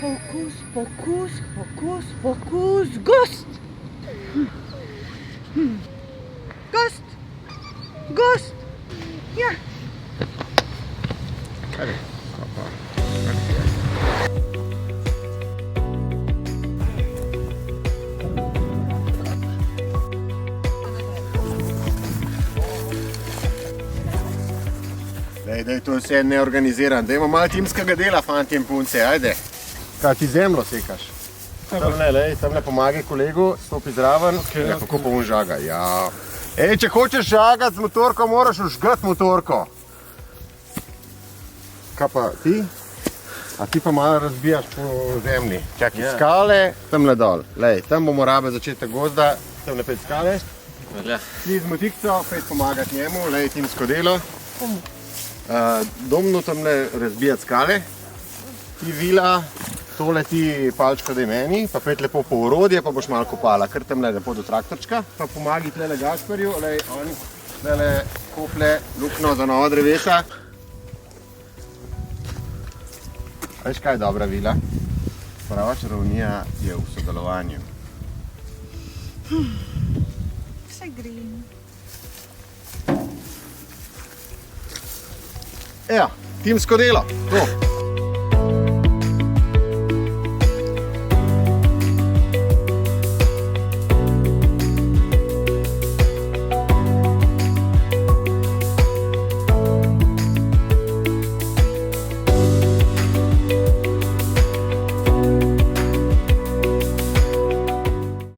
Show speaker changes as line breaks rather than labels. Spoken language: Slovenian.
Pokus, pokus, pokus, pokus, gost! Gost! Gost! Ja.
Ajde, pa. Daj, to je vse neorganiziran. Dajmo malo timskega dela, fanti in punce, ajde. Kaj ti zemljo sekaš? Tamle pomagaj kolegu, stopi zraven, kako pa on žaga. Ja. Če hočeš žagati z motorko, moraš užgati motorko. Kaj pa ti? A ti pa malo razbijaš po zemlji. Čakaj, skale, tamle dol. Tam bomo rabe začetek gozda, tamle pet skale. Ti z motikco, pet pomagati njemu, timsko delo. Domno tamle razbijati skale. Ti vila, tole ti palčko daj meni, pa pet lepo po orodje, pa boš malo kopala, kar tamle lepo do traktorčka. Pa pomagi tlele Gašperju, on tlele kople lukno za nova drevesa. Veš kaj je dobra vila? Prava čarovnija je v sodelovanju.
Vse green.
Evo, timsko delo, to.